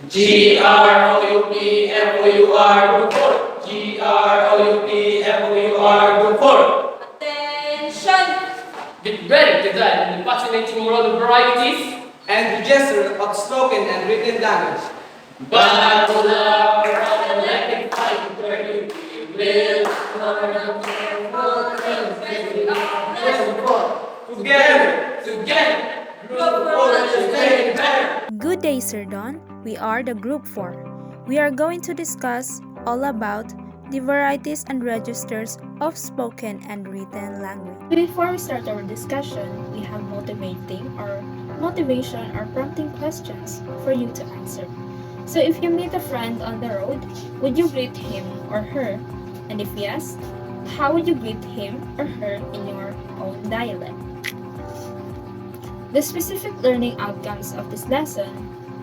G-R-O-U-P-F-O-U-R, group 4. G-R-O-U-P-F-O-U-R, group 4. Attention! Get ready to dive in the fascinating world of varieties. And the gesture of spoken and written language. Buckle up, and let me fight for you. We will together, group 4 is getting better. Good day, Sir Don. We are the Group 4. We are going to discuss all about the varieties and registers of spoken and written language. Before we start our discussion, we have motivation or prompting questions for you to answer. So if you meet a friend on the road, would you greet him or her? And if yes, how would you greet him or her in your own dialect? The specific learning outcomes of this lesson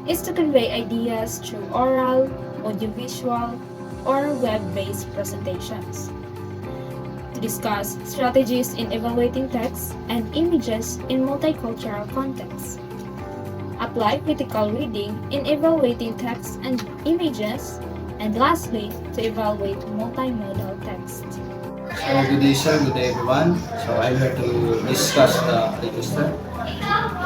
is to convey ideas through oral, audiovisual, or web-based presentations. To discuss strategies in evaluating text and images in multicultural contexts. Apply critical reading in evaluating text and images. And lastly, to evaluate multimodal text. So good day sir, good day everyone. So I'm here to discuss the register.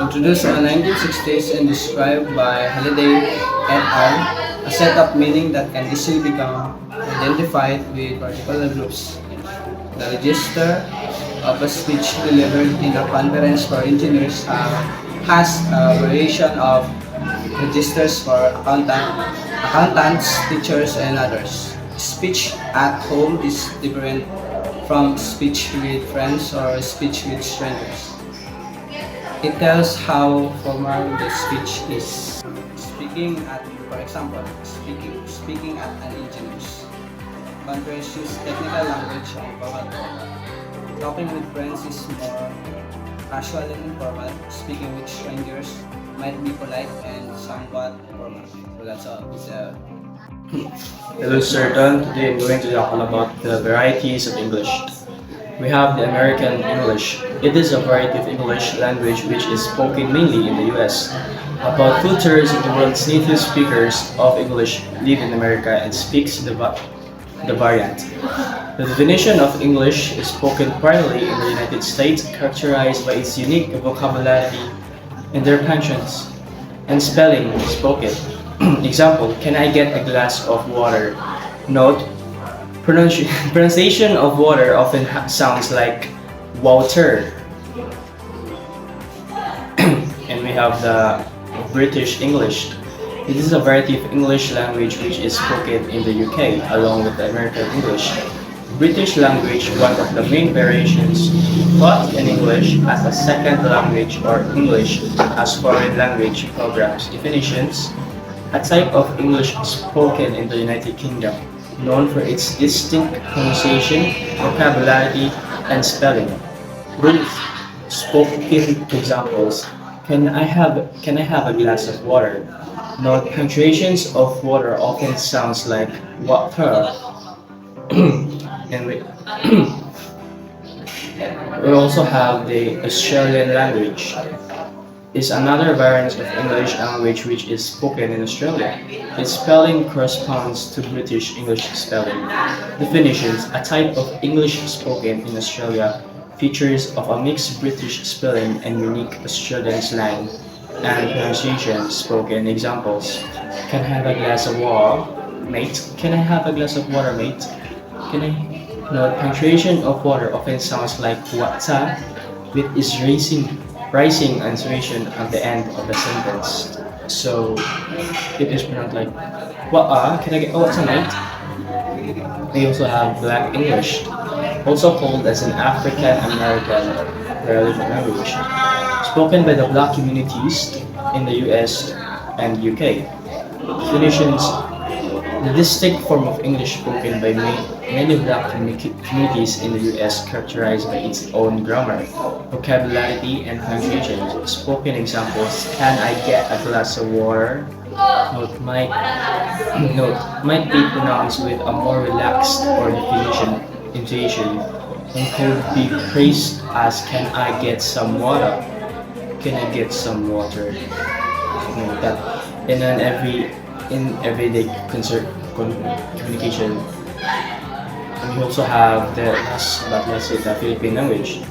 Introduced in the 1960s and described by Halliday et al. A set of meaning that can easily become identified with particular groups. The register of a speech delivered in a conference for engineers has a variation of registers for accountants, teachers, and others. Speech at home is different from speech with friends or speech with strangers. It tells how formal the speech is. For example, speaking at an engineer's conference use technical language and formal talk. Talking with friends is more casual and informal. Speaking with strangers might be polite and somewhat formal. So that's all. Hello, Sir Don. Today I'm going to talk all about the varieties of English. We have the American English. It is a variety of English language which is spoken mainly in the US. About two-thirds of the world's native speakers of English live in America and speaks the variant. The definition of English is spoken primarily in the United States, characterized by its unique vocabulary and their punctuations and spelling spoken. Example, can I get a glass of water? Note, pronunciation of water often sounds like water. And we have the British English. It is a variety of English language which is spoken in the UK along with the American English. British language, one of the main variations, taught in English as a second language or English as foreign language programs. Definitions: a type of English spoken in the United Kingdom, known for its distinct pronunciation, vocabulary, and spelling. Rules: spoken examples. Can I have a glass of water? Note, punctuations of water often sounds like water. And we also have the Australian language. Is another variant of English language which is spoken in Australia. Its spelling corresponds to British English spelling. Definitions: a type of English spoken in Australia, features of a mixed British spelling and unique Australian slang and pronunciation spoken. Examples: can I have a glass of water, mate? Can I have a glass of water, mate? Can I? Note, punctuation of water often sounds like water with its rising annotation at the end of the sentence. So it is pronounced like water. Can I get water, mate? We also have Black English, also called as an African American language, spoken by the Black communities in the US and UK. Definitions: the distinct form of English spoken by many Black communities in the US, characterized by its own grammar, vocabulary, and punctuation. Spoken examples: can I get a glass of water? Note might be pronounced with a more relaxed or definition intonation and could be phrased as can I get some water? Can I get some water? That. And then every in everyday communication. And we also have the last but not least the Philippine language.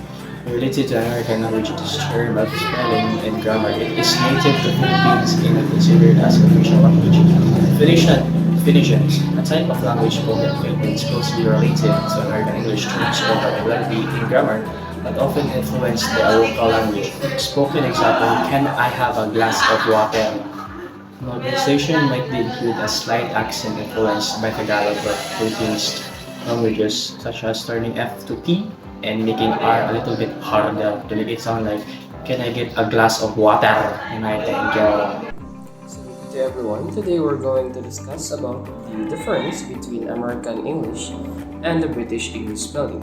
Related to American language, it is shared about spelling and grammar. It is native to Philippines and considered as official language. Phoenician, a type of language spoken in Philippines closely related to American English, which particularly in grammar, but often influenced the local language. Spoken example, can I have a glass of water? Pronunciation might include a slight accent influenced by Tagalog or Philippines languages, such as turning F to P and making R a little bit harder to make it sound like, can I get a glass of water? And I thank you. To everyone, today we're going to discuss about the difference between American English and the British English spelling.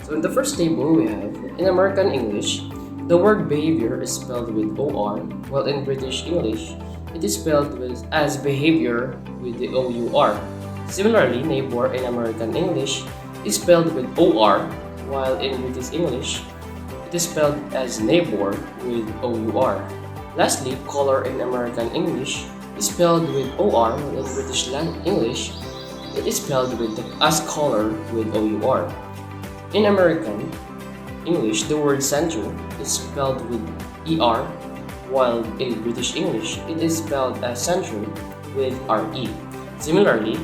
So in the first table we have, in American English, the word behavior is spelled with OR, while in British English, it is spelled as behavior with the OUR. Similarly, neighbor in American English is spelled with OR, while in British English, it is spelled as neighbor with OUR. Lastly, color in American English is spelled with OR, while in British English, it is spelled as color with OUR. In American English, the word center is spelled with ER, while in British English, it is spelled as center with RE. Similarly,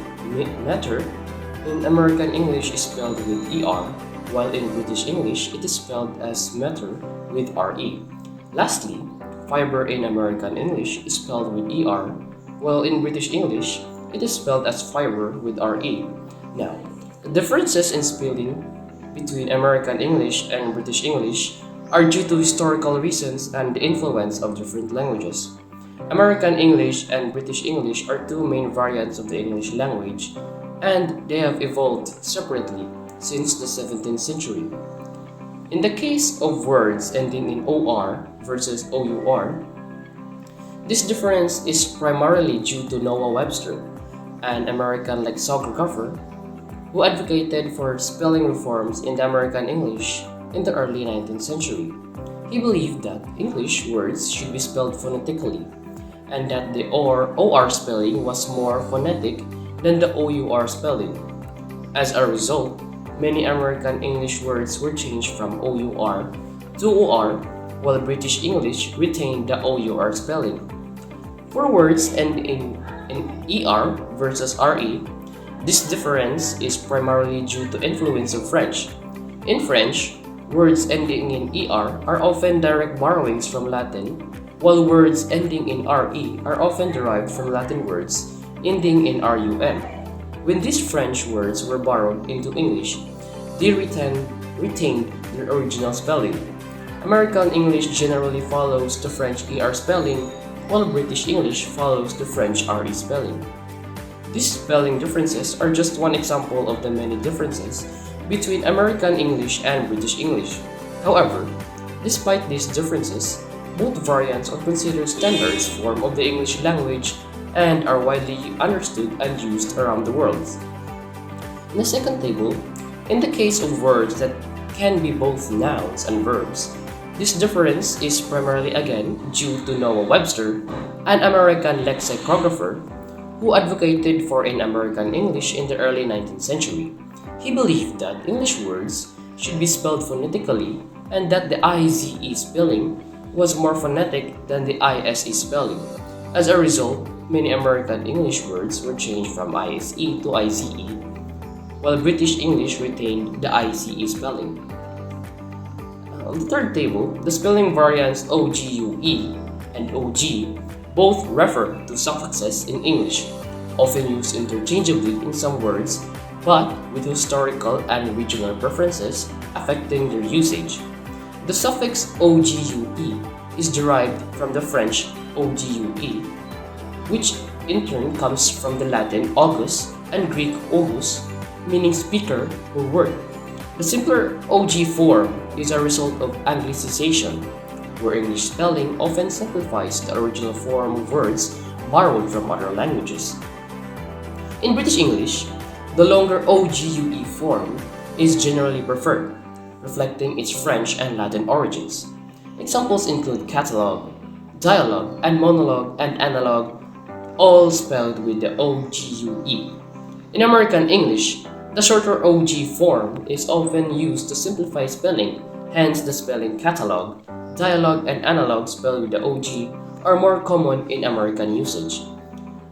matter in American English is spelled with ER, while in British English, it is spelled as matter with RE. Lastly, fiber in American English is spelled with ER, while in British English, it is spelled as fiber with RE. Now, the differences in spelling between American English and British English are due to historical reasons and the influence of different languages. American English and British English are two main variants of the English language, and they have evolved separately since the 17th century. In the case of words ending in OR versus OUR, this difference is primarily due to Noah Webster, an American lexicographer who advocated for spelling reforms in the American English in the early 19th century. He believed that English words should be spelled phonetically, and that the OR spelling was more phonetic than the OUR spelling. As a result, many American English words were changed from OUR to OR, while British English retained the OUR spelling. For words ending in ER versus RE, this difference is primarily due to influence of French. In French, words ending in ER are often direct borrowings from Latin, while words ending in RE are often derived from Latin words ending in RUM. When these French words were borrowed into English, they retained their original spelling. American English generally follows the French ER spelling, while British English follows the French RE spelling. These spelling differences are just one example of the many differences between American English and British English. However, despite these differences, both variants are considered standards form of the English language and are widely understood and used around the world. In the second table, in the case of words that can be both nouns and verbs, this difference is primarily again due to Noah Webster, an American lexicographer who advocated for an American English in the early 19th century. He believed that English words should be spelled phonetically and that the IZE spelling was more phonetic than the ISE spelling. As a result, many American English words were changed from ISE to IZE, while British English retained the ICE spelling. On the third table, the spelling variants OGUE and OG both refer to suffixes in English, often used interchangeably in some words, but with historical and regional preferences affecting their usage. The suffix OGUE is derived from the French OGUE, which in turn comes from the Latin august and Greek ogus, meaning speaker or word. The simpler OG form is a result of anglicization, where English spelling often simplifies the original form of words borrowed from other languages. In British English, the longer OGUE form is generally preferred, reflecting its French and Latin origins. Examples include catalog, dialogue, and monologue and analog, all spelled with the OGUE. In American English, the shorter OG form is often used to simplify spelling, hence the spelling catalog, dialogue, and analog spelled with the OG are more common in American usage.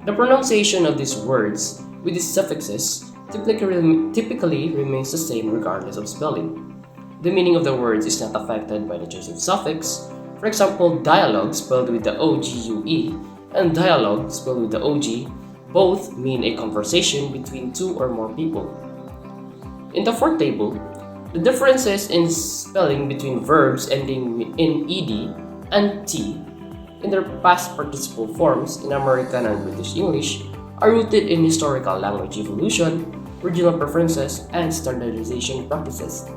The pronunciation of these words with these suffixes typically remains the same regardless of spelling. The meaning of the words is not affected by the choice of suffix. For example, dialogue spelled with the OGUE and dialogue spelled with the OG both mean a conversation between two or more people. In the fourth table, the differences in spelling between verbs ending in ed and t in their past participle forms in American and British English are rooted in historical language evolution, regional preferences, and standardization practices.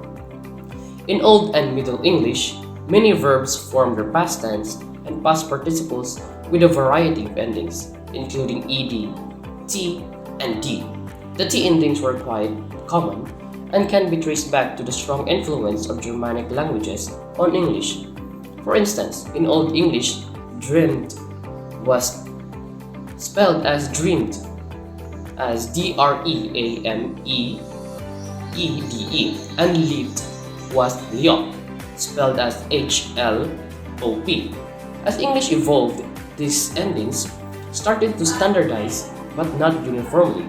In Old and Middle English, many verbs form their past tense and past participles with a variety of endings, including ed, t, and d. The t endings were quite common and can be traced back to the strong influence of Germanic languages on English. For instance, in Old English, dreamed was spelled as dreamed, as dreamede, and leaped was leop, spelled as hlop. As English evolved, these endings started to standardize, but not uniformly.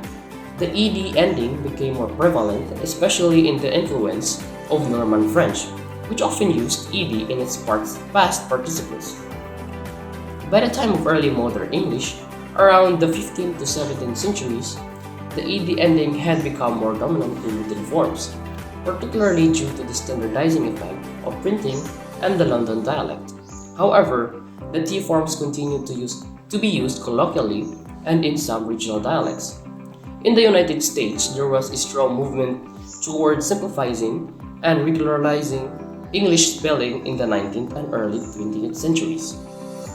The ed ending became more prevalent, especially in the influence of Norman French, which often used ed in its past participles. By the time of early modern English, around the 15th to 17th centuries, the ed ending had become more dominant in written forms, particularly due to the standardizing effect of printing and the London dialect. However, the t forms continued to be used colloquially and in some regional dialects. In the United States, there was a strong movement towards simplifying and regularizing English spelling in the 19th and early 20th centuries.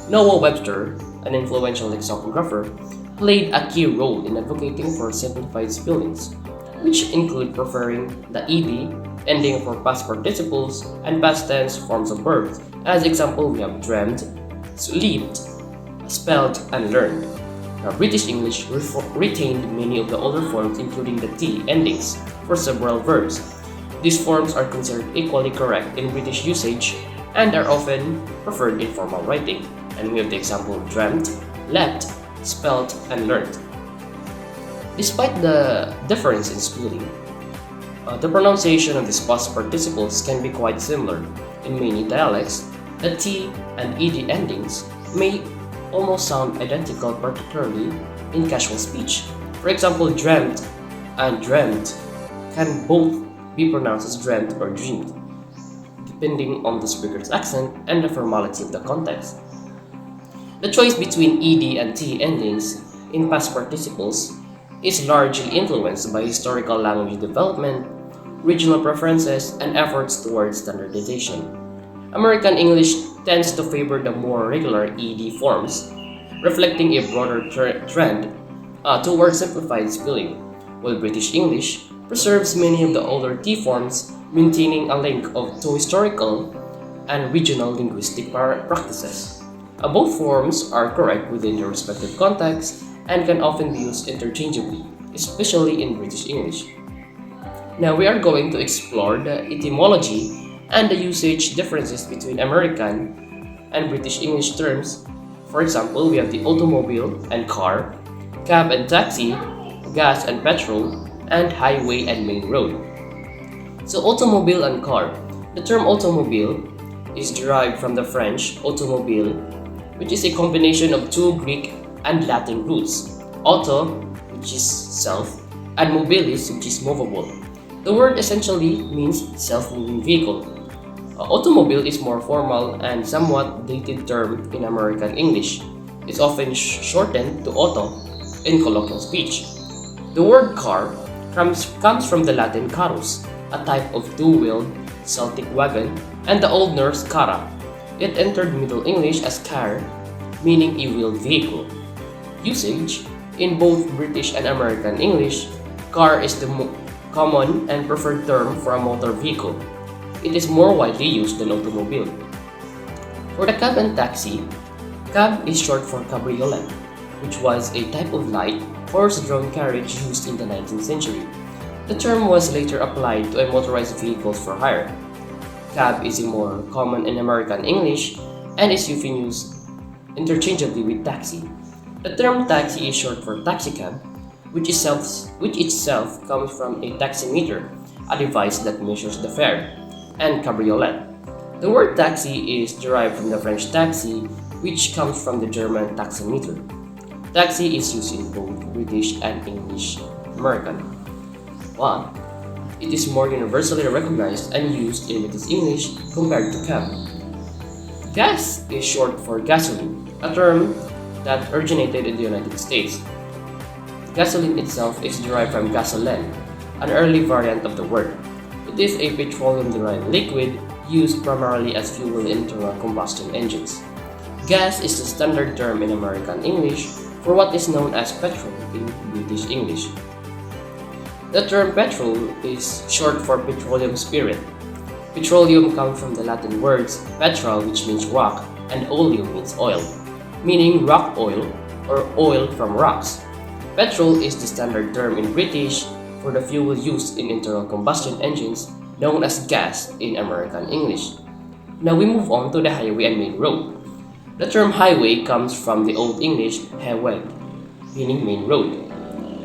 Noah Webster, an influential lexicographer, played a key role in advocating for simplified spellings, which include preferring the ed ending for past participles and past tense forms of verbs. As example, we have dreamed, slept, spelled, and learned. Now, British English retained many of the older forms, including the t endings, for several verbs. These forms are considered equally correct in British usage and are often preferred in formal writing. And we have the example of dreamt, leapt, spelled, and learned. Despite the difference in spelling, the pronunciation of these past participles can be quite similar. In many dialects, the t and ed endings may almost sound identical, particularly in casual speech. For example, dreamt and dreamt can both be pronounced as dreamt or dreamed, depending on the speaker's accent and the formality of the context. The choice between ed and t endings in past participles is largely influenced by historical language development, regional preferences, and efforts towards standardization. American English tends to favor the more regular ed forms, reflecting a broader trend towards simplified spelling, while British English preserves many of the older t forms, maintaining a link to historical and regional linguistic practices. Both forms are correct within their respective contexts and can often be used interchangeably, especially in British English. Now we are going to explore the etymology and the usage differences between American and British English terms. For example, we have the automobile and car, cab and taxi, gas and petrol, and highway and main road. So automobile and car. The term automobile is derived from the French automobile, which is a combination of two Greek and Latin roots, auto, which is self, and mobilis, which is movable. The word essentially means self-moving vehicle. Automobile is more formal and somewhat dated term in American English. It's often shortened to auto in colloquial speech. The word car comes from the Latin carus, a type of two-wheeled Celtic wagon, and the Old Norse cara. It entered Middle English as car, meaning a wheeled vehicle. Usage in both British and American English, car is the common and preferred term for a motor vehicle. It is more widely used than automobile. For the cab and taxi, cab is short for cabriolet, which was a type of light, horse-drawn carriage used in the 19th century. The term was later applied to a motorized vehicles for hire. Cab is more common in American English and is often used interchangeably with taxi. The term taxi is short for taxicab, which itself comes from a taximeter, a device that measures the fare, and cabriolet. The word taxi is derived from the French taxi, which comes from the German taximeter. Taxi is used in both British and English American. 1. It is more universally recognized and used in British English compared to cab. Gas is short for gasoline, a term that originated in the United States. Gasoline itself is derived from gasoline, an early variant of the word. It is a petroleum-derived liquid used primarily as fuel in internal combustion engines. Gas is the standard term in American English for what is known as petrol in British English. The term petrol is short for petroleum spirit. Petroleum comes from the Latin words petra, which means rock, and oleum means oil, meaning rock oil or oil from rocks. Petrol is the standard term in British for the fuel used in internal combustion engines known as gas in American English. Now we move on to the highway and main road. The term highway comes from the Old English heweg, meaning main road.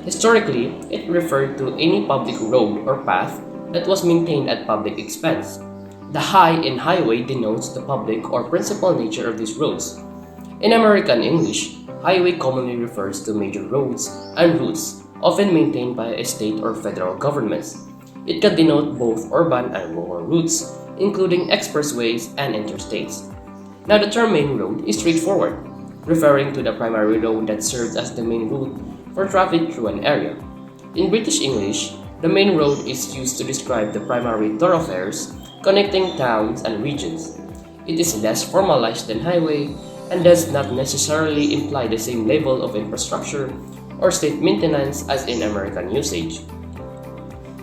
Historically, it referred to any public road or path that was maintained at public expense. The high in highway denotes the public or principal nature of these roads. In American English, highway commonly refers to major roads and routes, often maintained by a state or federal governments. It can denote both urban and rural routes, including expressways and interstates. Now the term main road is straightforward, referring to the primary road that serves as the main route for traffic through an area. In British English, the main road is used to describe the primary thoroughfares connecting towns and regions. It is less formalized than highway and does not necessarily imply the same level of infrastructure or state maintenance as in American usage.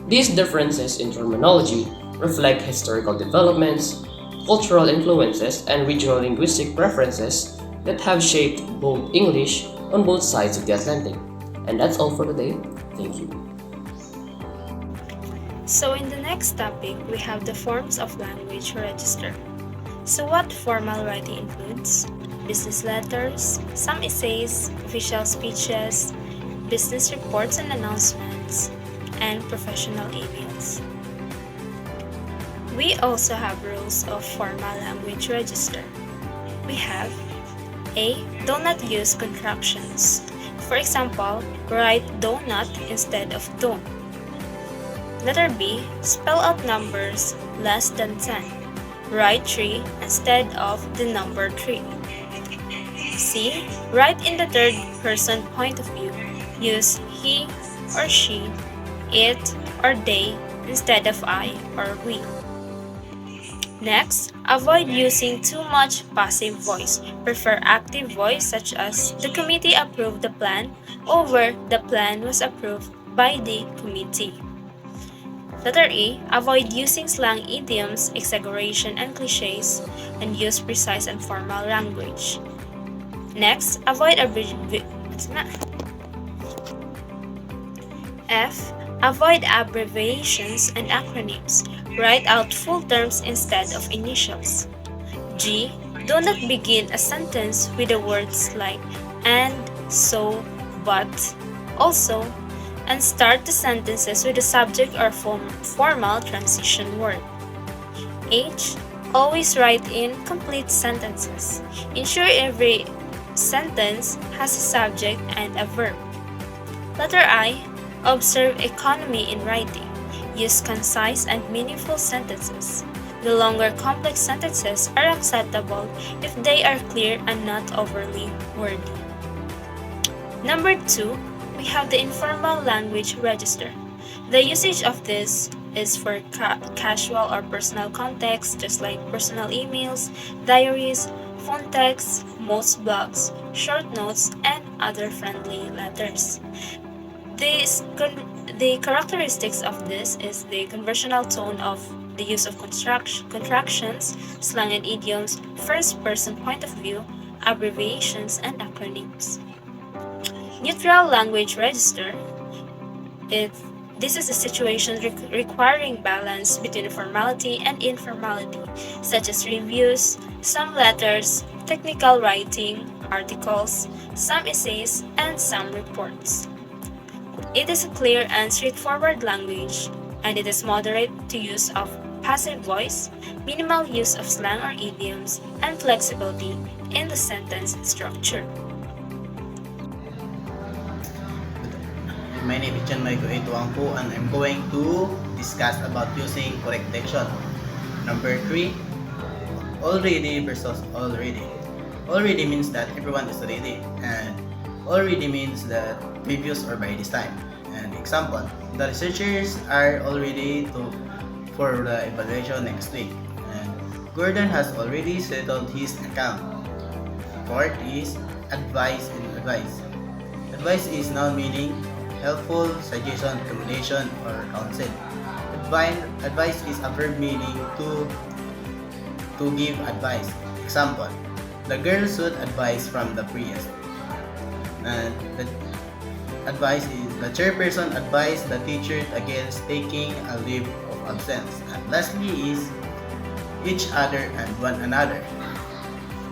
These differences in terminology reflect historical developments, cultural influences, and regional linguistic preferences that have shaped both English on both sides of the Atlantic. And that's all for today. Thank you. So in the next topic, we have the forms of language register. So what formal writing includes? Business letters, some essays, official speeches, business reports and announcements, and professional emails. We also have rules of formal language register. We have A. Do not use contractions. For example, write donut instead of don't. Letter B. Spell out numbers less than 10. Write 3 instead of the number 3. C. Write in the third person point of view. Use he or she, it or they instead of I or we. Next, avoid using too much passive voice. Prefer active voice such as the committee approved the plan over the plan was approved by the committee. Letter E. Avoid using slang idioms, exaggeration, and cliches, and use precise and formal language. Next, avoid F. Avoid abbreviations and acronyms. Write out full terms instead of initials. G. Do not begin a sentence with the words like and, so, but, also, and start the sentences with a subject or formal transition word. H. Always write in complete sentences. Ensure every sentence has a subject and a verb. Letter I. Observe economy in writing. Use concise and meaningful sentences. The longer complex sentences are acceptable if they are clear and not overly wordy. Number 2, we have the informal language register. The usage of this is for casual or personal context, just like personal emails, diaries, phone texts, most blogs, short notes, and other friendly letters. The characteristics of this is the conversational tone of the use of contractions, slang and idioms, first-person point of view, abbreviations, and acronyms. Neutral language register. This is a situation requiring balance between formality and informality, such as reviews, some letters, technical writing, articles, some essays, and some reports. It is a clear and straightforward language, and it is moderate to use of passive voice, minimal use of slang or idioms, and flexibility in the sentence structure. My name is John Michael Ituangpo and I'm going to discuss about using correct diction. Number 3, already versus already. Already means that everyone is ready, and already means that previous or by this time. And example, the researchers are already for the evaluation next week, and Gordon has already settled his account. Fourth is advice and advice. Advice is noun meaning helpful, suggestion, recommendation, or counsel. Advice is a verb meaning to give advice. Example, the girl sought advice from the priest. And the advice is the chairperson advised the teacher against taking a leave of absence. And lastly is each other and one another.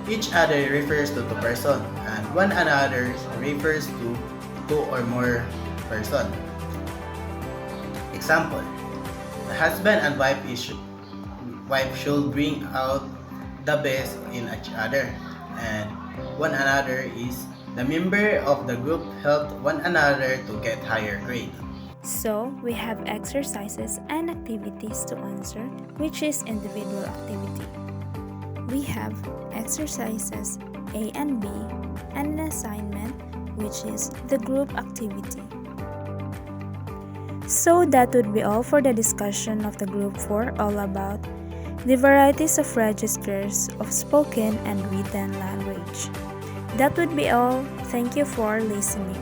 Each other refers to two person, and one another refers to two or more person. Example, the husband and wife should bring out the best in each other, and one another is the member of the group helped one another to get higher grade. So, we have exercises and activities to answer, which is individual activity. We have exercises A and B, and an assignment, which is the group activity. So that would be all for the discussion of the Group 4, all about the varieties of registers of spoken and written language. That would be all. Thank you for listening.